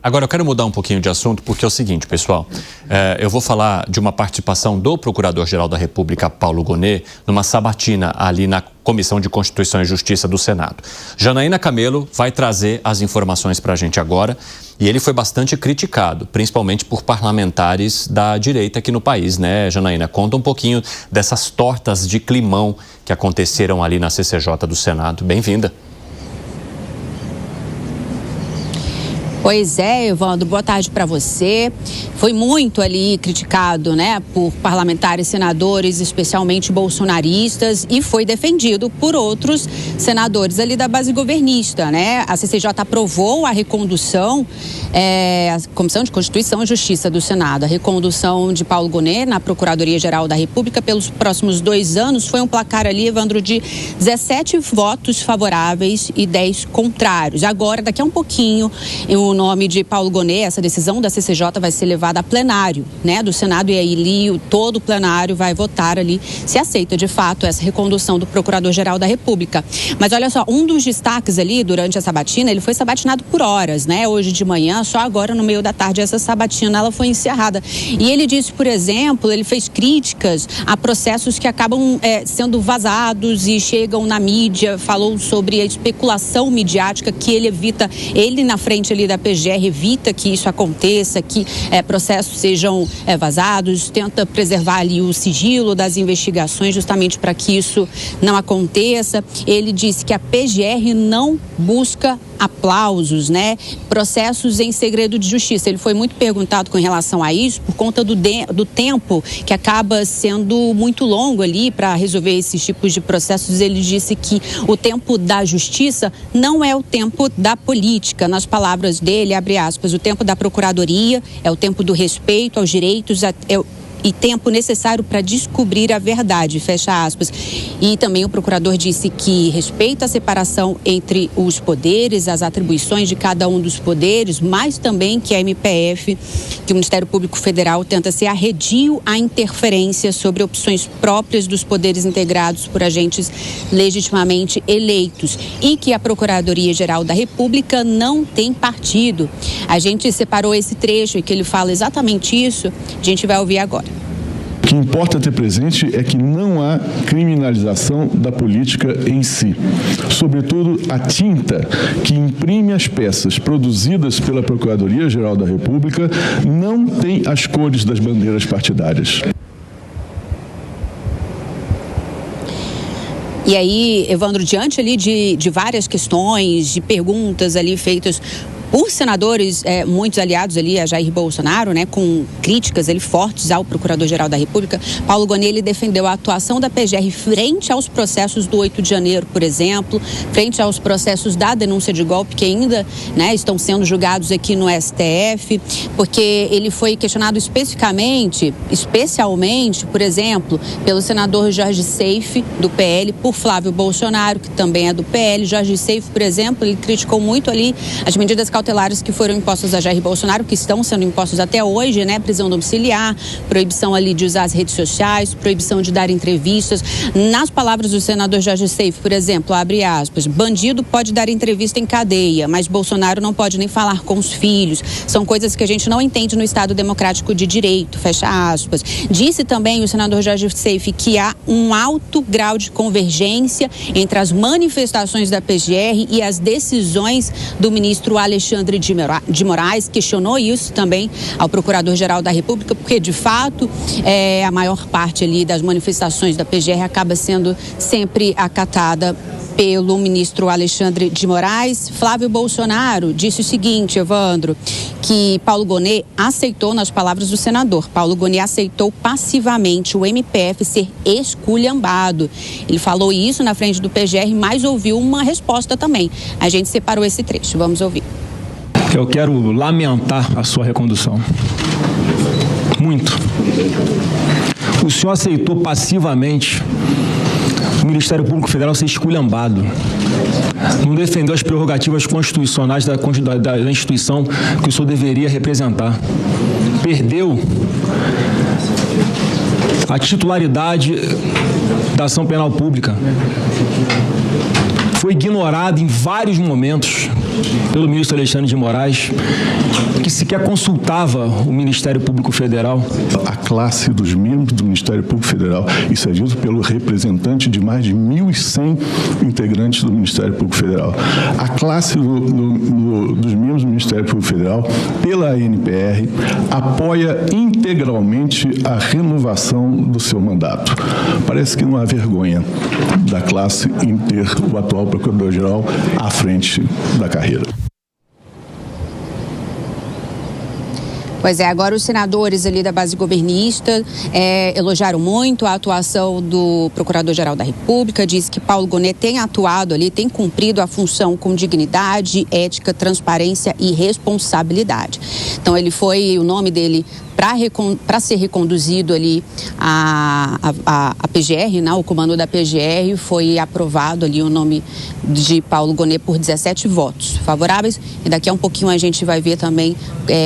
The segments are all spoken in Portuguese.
Agora, eu quero mudar um pouquinho de assunto, porque é o seguinte, pessoal. Eu vou falar de uma participação do Procurador-Geral da República, Paulo Gonet, numa sabatina ali na Comissão de Constituição e Justiça do Senado. Janaína Camelo vai trazer as informações para a gente agora. E ele foi bastante criticado, principalmente por parlamentares da direita aqui no país, né, Janaína? Conta um pouquinho dessas tortas de climão que aconteceram ali na CCJ do Senado. Bem-vinda. Pois é, Evandro, boa tarde para você. Foi muito ali criticado, né, por parlamentares, senadores, especialmente bolsonaristas, e foi defendido por outros senadores ali da base governista, né? A CCJ aprovou a recondução, a Comissão de Constituição e Justiça do Senado, a recondução de Paulo Gonet na Procuradoria-Geral da República pelos próximos 2 anos. Foi um placar ali, Evandro, de 17 votos favoráveis e 10 contrários. Agora, daqui a um pouquinho, o nome de Paulo Gonet, essa decisão da CCJ vai ser levada a plenário, né, do Senado, e aí todo o plenário vai votar ali se aceita de fato essa recondução do Procurador-Geral da República. Mas olha só, um dos destaques ali durante a sabatina, ele foi sabatinado por horas, né? Hoje de manhã, só agora no meio da tarde, essa sabatina ela foi encerrada. E ele disse, por exemplo, ele fez críticas a processos que acabam sendo vazados e chegam na mídia, falou sobre a especulação midiática que ele evita, ele na frente ali da PGR evita que isso aconteça, que processos sejam vazados, tenta preservar ali o sigilo das investigações justamente para que isso não aconteça. Ele disse que a PGR não busca aplausos, né? Processos em segredo de justiça. Ele foi muito perguntado com relação a isso por conta do tempo que acaba sendo muito longo ali para resolver esses tipos de processos. Ele disse que o tempo da justiça não é o tempo da política. Nas palavras dele, abre aspas, o tempo da procuradoria é o tempo do respeito aos direitos, e tempo necessário para descobrir a verdade, fecha aspas. E também o procurador disse que respeita a separação entre os poderes, as atribuições de cada um dos poderes, mas também que a MPF, que o Ministério Público Federal tenta ser arredio à interferência sobre opções próprias dos poderes integrados por agentes legitimamente eleitos, e que a Procuradoria-Geral da República não tem partido. A gente separou esse trecho e que ele fala exatamente isso, a gente vai ouvir agora. O que importa ter presente é que não há criminalização da política em si. Sobretudo, a tinta que imprime as peças produzidas pela Procuradoria-Geral da República não tem as cores das bandeiras partidárias. E aí, Evandro, diante ali de várias questões, de perguntas ali feitas por senadores, muitos aliados ali a Jair Bolsonaro, né, com críticas ali fortes ao Procurador-Geral da República, Paulo Gonet, ele defendeu a atuação da PGR frente aos processos do 8 de janeiro, por exemplo, frente aos processos da denúncia de golpe que ainda, né, estão sendo julgados aqui no STF, porque ele foi questionado especialmente, por exemplo, pelo senador Jorge Seife, do PL, por Flávio Bolsonaro, que também é do PL. Jorge Seife, por exemplo, ele criticou muito ali as medidas cautelares que foram impostas a Jair Bolsonaro, que estão sendo impostos até hoje, né? Prisão domiciliar, proibição ali de usar as redes sociais, proibição de dar entrevistas. Nas palavras do senador Jorge Seife, por exemplo, abre aspas, bandido pode dar entrevista em cadeia, mas Bolsonaro não pode nem falar com os filhos. São coisas que a gente não entende no Estado Democrático de Direito, fecha aspas. Disse também o senador Jorge Seife que há um alto grau de convergência entre as manifestações da PGR e as decisões do ministro Alexandre de Moraes, questionou isso também ao Procurador-Geral da República, porque de fato a maior parte ali das manifestações da PGR acaba sendo sempre acatada pelo ministro Alexandre de Moraes. Flávio Bolsonaro disse o seguinte, Evandro, que Paulo Gonet aceitou, nas palavras do senador, Paulo Gonet aceitou passivamente o MPF ser esculhambado. Ele falou isso na frente do PGR, mas ouviu uma resposta também. A gente separou esse trecho, vamos ouvir. Eu quero lamentar a sua recondução. Muito. O senhor aceitou passivamente o Ministério Público Federal ser esculhambado. Não defendeu as prerrogativas constitucionais da instituição que o senhor deveria representar. Perdeu a titularidade da ação penal pública. Foi ignorado em vários momentos pelo ministro Alexandre de Moraes, que sequer consultava o Ministério Público Federal. A classe dos membros do Ministério Público Federal, isso é dito pelo representante de mais de 1.100 integrantes do Ministério Público Federal. A classe dos membros do Ministério Público Federal, pela ANPR, apoia integralmente a renovação do seu mandato. Parece que não há vergonha da classe em ter o atual Procurador-Geral à frente da carreira. Pois é, agora os senadores ali da base governista elogiaram muito a atuação do Procurador-Geral da República, diz que Paulo Gonet tem atuado ali, tem cumprido a função com dignidade, ética, transparência e responsabilidade. Então ele foi, o nome dele para ser reconduzido ali a PGR, né, o comando da PGR, foi aprovado ali o nome de Paulo Gonet por 17 votos favoráveis. E daqui a um pouquinho a gente vai ver também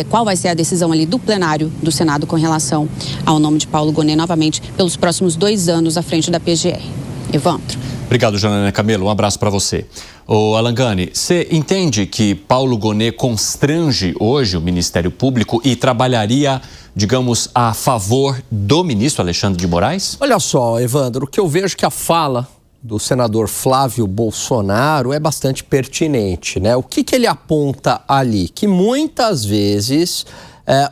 qual vai ser a decisão ali do plenário do Senado com relação ao nome de Paulo Gonet novamente pelos próximos 2 anos à frente da PGR. Evandro. Obrigado, Janaína Camelo. Um abraço para você. Ô, Alangani, você entende que Paulo Gonet constrange hoje o Ministério Público e trabalharia, digamos, a favor do ministro Alexandre de Moraes? Olha só, Evandro, o que eu vejo que a fala do senador Flávio Bolsonaro é bastante pertinente, né? O que ele aponta ali? Que muitas vezes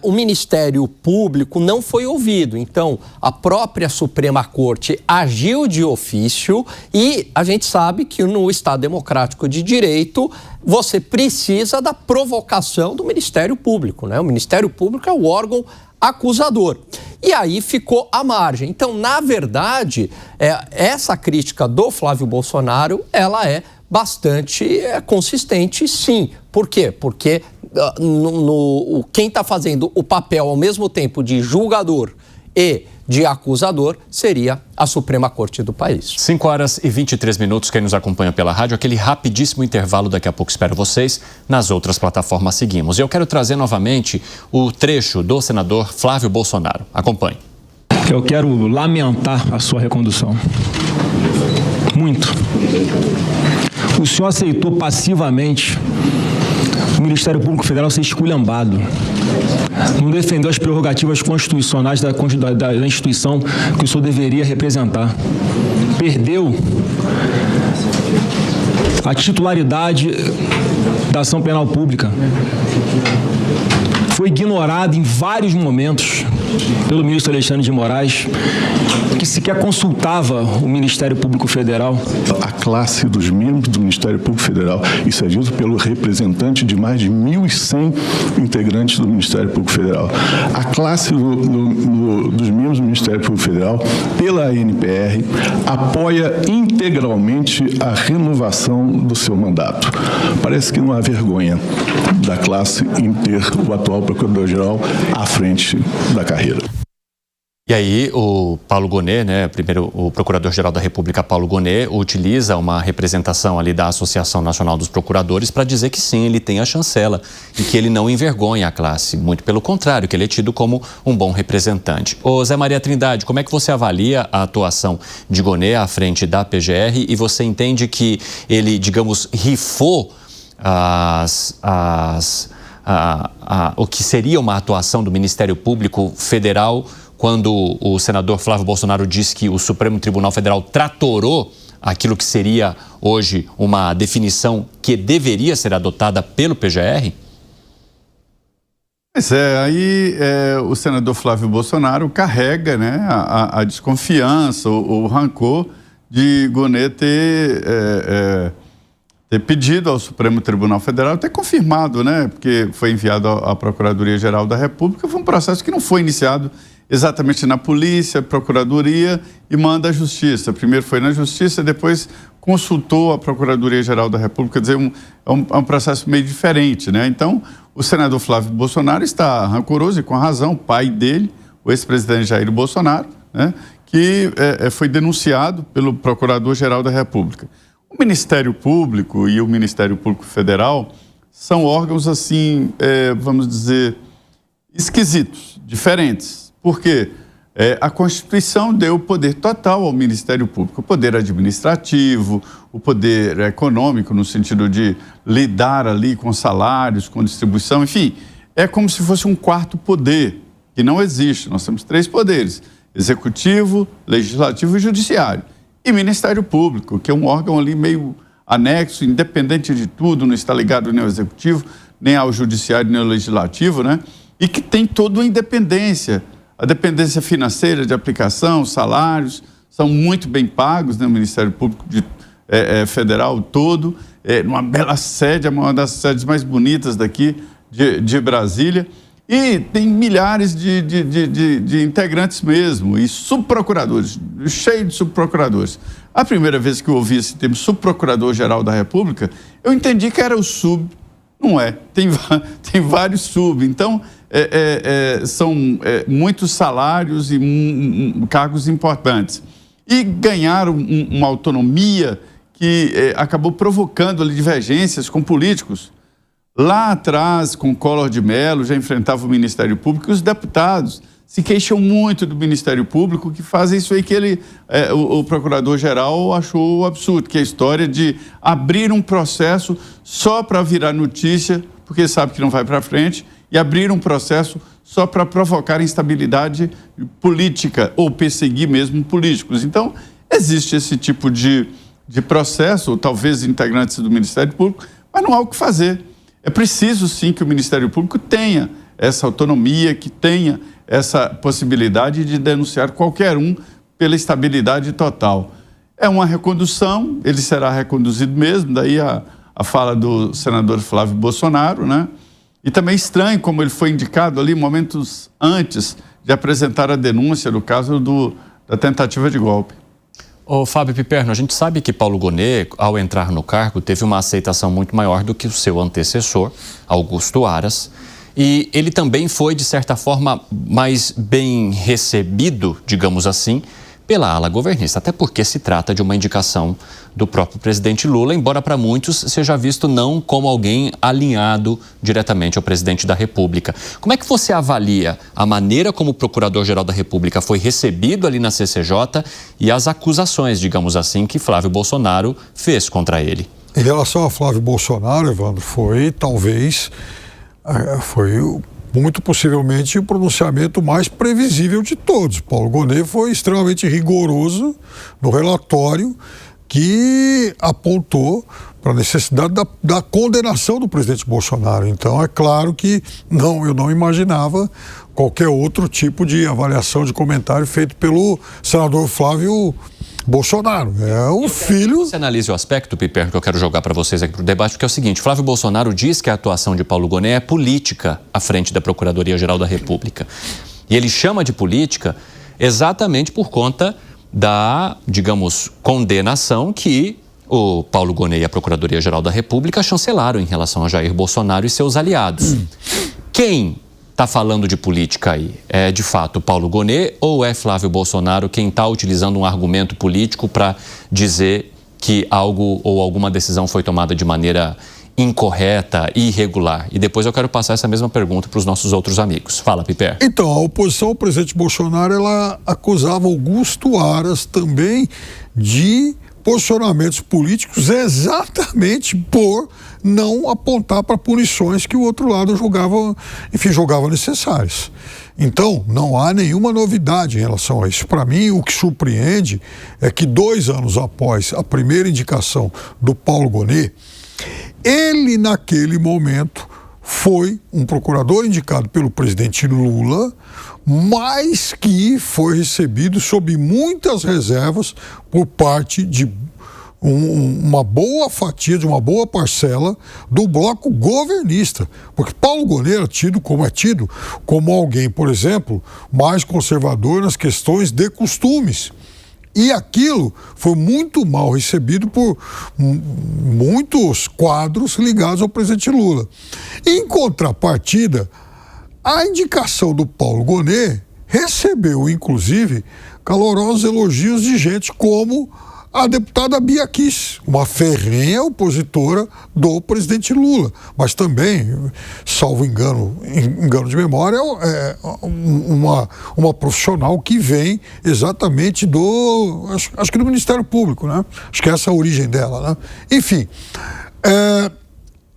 o Ministério Público não foi ouvido. Então, a própria Suprema Corte agiu de ofício e a gente sabe que no Estado Democrático de Direito você precisa da provocação do Ministério Público, né? O Ministério Público é o órgão acusador. E aí ficou à margem. Então, na verdade, essa crítica do Flávio Bolsonaro, ela é bastante consistente, sim. Por quê? Porque quem está fazendo o papel ao mesmo tempo de julgador e de acusador seria a Suprema Corte do país. 5h23, quem nos acompanha pela rádio, aquele rapidíssimo intervalo, daqui a pouco espero vocês, nas outras plataformas seguimos. E eu quero trazer novamente o trecho do senador Flávio Bolsonaro. Acompanhe. Eu quero lamentar a sua recondução. Muito. O senhor aceitou passivamente o Ministério Público Federal ser esculhambado. Não defendeu as prerrogativas constitucionais da instituição que o senhor deveria representar. Perdeu a titularidade da ação penal pública. Foi ignorado em vários momentos pelo ministro Alexandre de Moraes, que sequer consultava o Ministério Público Federal. A classe dos membros do Ministério Público Federal, isso é dito pelo representante de mais de 1.100 integrantes do Ministério Público Federal. A classe dos membros do Ministério Público Federal, pela ANPR, apoia integralmente a renovação do seu mandato. Parece que não há vergonha da classe em ter o atual Procurador-Geral à frente da carreira. E aí o Paulo Gonet, né, primeiro o Procurador-Geral da República, Paulo Gonet, utiliza uma representação ali da Associação Nacional dos Procuradores para dizer que sim, ele tem a chancela e que ele não envergonha a classe, muito pelo contrário, que ele é tido como um bom representante. Ô Zé Maria Trindade, como é que você avalia a atuação de Gonet à frente da PGR e você entende que ele, digamos, rifou o que seria uma atuação do Ministério Público Federal quando o senador Flávio Bolsonaro disse que o Supremo Tribunal Federal tratorou aquilo que seria hoje uma definição que deveria ser adotada pelo PGR? Pois é, aí o senador Flávio Bolsonaro carrega, né, a desconfiança, o rancor de Gonet ter pedido ao Supremo Tribunal Federal, ter confirmado, né, porque foi enviado à Procuradoria-Geral da República, foi um processo que não foi iniciado exatamente na polícia, procuradoria e manda à justiça. Primeiro foi na justiça, depois consultou a Procuradoria-Geral da República, quer dizer, é um processo meio diferente, né? Então, o senador Flávio Bolsonaro está rancoroso e com razão, o pai dele, o ex-presidente Jair Bolsonaro, né, que foi denunciado pelo Procurador-Geral da República. O Ministério Público e o Ministério Público Federal são órgãos, assim, vamos dizer, esquisitos, diferentes. Por quê? A Constituição deu o poder total ao Ministério Público, o poder administrativo, o poder econômico, no sentido de lidar ali com salários, com distribuição, enfim, é como se fosse um quarto poder, que não existe. Nós temos 3 poderes: executivo, legislativo e judiciário. E Ministério Público, que é um órgão ali meio anexo, independente de tudo, não está ligado nem ao executivo, nem ao judiciário, nem ao legislativo, né? E que tem toda a independência. A dependência financeira de aplicação, salários, são muito bem pagos, né? O Ministério Público Federal todo, numa bela sede, uma das sedes mais bonitas daqui de Brasília. E tem milhares de integrantes mesmo, e subprocuradores, cheio de subprocuradores. A primeira vez que eu ouvi esse termo, subprocurador-geral da República, eu entendi que era o sub. Não é, tem vários sub. Então, são muitos salários e cargos importantes. E ganharam uma autonomia que acabou provocando ali divergências com políticos. Lá atrás, com Collor de Mello, já enfrentava o Ministério Público, e os deputados se queixam muito do Ministério Público, que fazem isso aí que o Procurador-Geral achou absurdo, que é a história de abrir um processo só para virar notícia, porque sabe que não vai para frente, e abrir um processo só para provocar instabilidade política ou perseguir mesmo políticos. Então, existe esse tipo de processo, ou talvez integrantes do Ministério Público, mas não há o que fazer. É preciso, sim, que o Ministério Público tenha essa autonomia, que tenha essa possibilidade de denunciar qualquer um pela estabilidade total. É uma recondução, ele será reconduzido mesmo, daí a fala do senador Flávio Bolsonaro, né? E também estranho como ele foi indicado ali momentos antes de apresentar a denúncia no caso da tentativa de golpe. Ô Fábio Piperno, a gente sabe que Paulo Gonet, ao entrar no cargo, teve uma aceitação muito maior do que o seu antecessor, Augusto Aras, e ele também foi, de certa forma, mais bem recebido, digamos assim, pela ala governista, até porque se trata de uma indicação do próprio presidente Lula, embora para muitos seja visto não como alguém alinhado diretamente ao presidente da República. Como é que você avalia a maneira como o Procurador-Geral da República foi recebido ali na CCJ e as acusações, digamos assim, que Flávio Bolsonaro fez contra ele? Em relação a Flávio Bolsonaro, Evandro, foi muito possivelmente o pronunciamento mais previsível de todos. Paulo Gonet foi extremamente rigoroso no relatório que apontou para a necessidade da condenação do presidente Bolsonaro. Então, é claro que eu não imaginava qualquer outro tipo de avaliação, de comentário feito pelo senador Flávio Bolsonaro. É o filho... Você analise o aspecto, Piperno, que eu quero jogar para vocês aqui para o debate, porque é o seguinte: Flávio Bolsonaro diz que a atuação de Paulo Gonet é política à frente da Procuradoria-Geral da República. E ele chama de política exatamente por conta da, digamos, condenação que o Paulo Gonet e a Procuradoria-Geral da República chancelaram em relação a Jair Bolsonaro e seus aliados. Quem está falando de política aí? É de fato Paulo Gonet ou é Flávio Bolsonaro quem está utilizando um argumento político para dizer que algo ou alguma decisão foi tomada de maneira incorreta e irregular? E depois eu quero passar essa mesma pergunta para os nossos outros amigos. Fala, Piper. Então, a oposição ao presidente Bolsonaro, ela acusava Augusto Aras também de posicionamentos políticos exatamente por não apontar para punições que o outro lado julgava necessárias. Então, não há nenhuma novidade em relação a isso. Para mim, o que surpreende é que 2 anos após a primeira indicação do Paulo Gonet, ele, naquele momento, foi um procurador indicado pelo presidente Lula, mas que foi recebido sob muitas reservas por parte de uma boa fatia, de uma boa parcela do bloco governista. Porque Paulo Gonet é tido como alguém, por exemplo, mais conservador nas questões de costumes. E aquilo foi muito mal recebido por muitos quadros ligados ao presidente Lula. Em contrapartida, a indicação do Paulo Gonet recebeu, inclusive, calorosos elogios de gente como a deputada Bia Kicis, uma ferrenha opositora do presidente Lula, mas também, salvo engano de memória, é uma profissional que vem exatamente acho que do Ministério Público, né? Acho que essa é a origem dela, né? Enfim,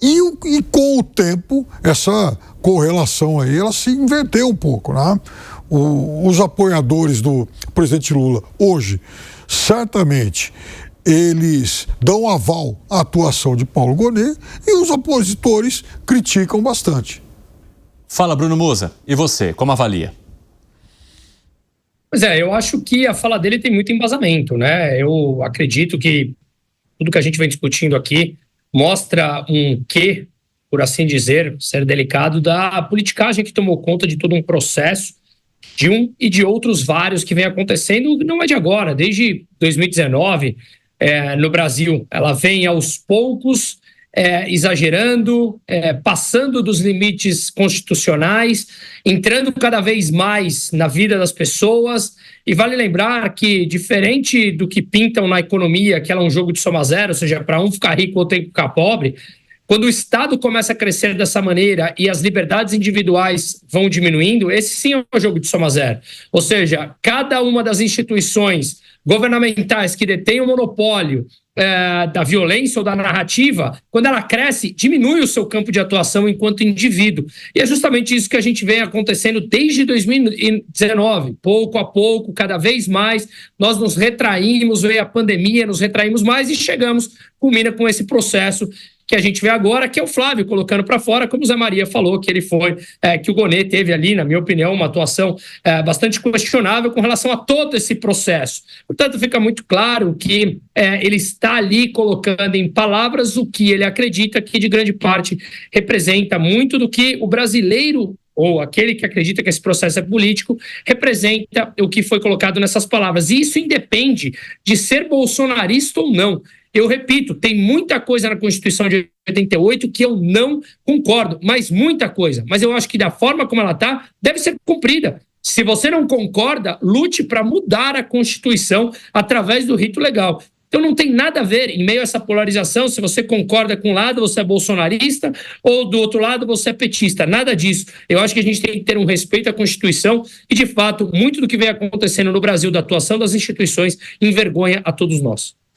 e com o tempo, essa correlação aí, ela se inverteu um pouco, né? Os apoiadores do presidente Lula hoje, certamente, eles dão aval à atuação de Paulo Gonet e os opositores criticam bastante. Fala, Bruno Musa. E você, como avalia? Pois é, eu acho que a fala dele tem muito embasamento, né? Eu acredito que tudo que a gente vem discutindo aqui mostra um quê, por assim dizer, ser delicado, da politicagem que tomou conta de todo um processo, de um e de outros vários que vem acontecendo, não é de agora, desde 2019, no Brasil. Ela vem aos poucos, exagerando, passando dos limites constitucionais, entrando cada vez mais na vida das pessoas. E vale lembrar que, diferente do que pintam na economia, que ela é um jogo de soma zero, ou seja, para um ficar rico, outro tem que ficar pobre, quando o Estado começa a crescer dessa maneira e as liberdades individuais vão diminuindo, esse sim é um jogo de soma zero. Ou seja, cada uma das instituições governamentais que detêm o monopólio da violência ou da narrativa, quando ela cresce, diminui o seu campo de atuação enquanto indivíduo. E é justamente isso que a gente vem acontecendo desde 2019. Pouco a pouco, cada vez mais, nós nos retraímos, veio a pandemia, nos retraímos mais e culmina com esse processo que a gente vê agora, que é o Flávio colocando para fora, como o Zé Maria falou, que ele foi, que o Gonet teve ali, na minha opinião, uma atuação bastante questionável com relação a todo esse processo. Portanto, fica muito claro que ele está ali colocando em palavras o que ele acredita que, de grande parte, representa muito do que o brasileiro, ou aquele que acredita que esse processo é político, representa o que foi colocado nessas palavras. E isso independe de ser bolsonarista ou não. Eu repito, tem muita coisa na Constituição de 88 que eu não concordo, mas muita coisa. Mas eu acho que da forma como ela está, deve ser cumprida. Se você não concorda, lute para mudar a Constituição através do rito legal. Então não tem nada a ver, em meio a essa polarização, se você concorda com um lado, você é bolsonarista, ou do outro lado, você é petista. Nada disso. Eu acho que a gente tem que ter um respeito à Constituição e, de fato, muito do que vem acontecendo no Brasil, da atuação das instituições, envergonha a todos nós.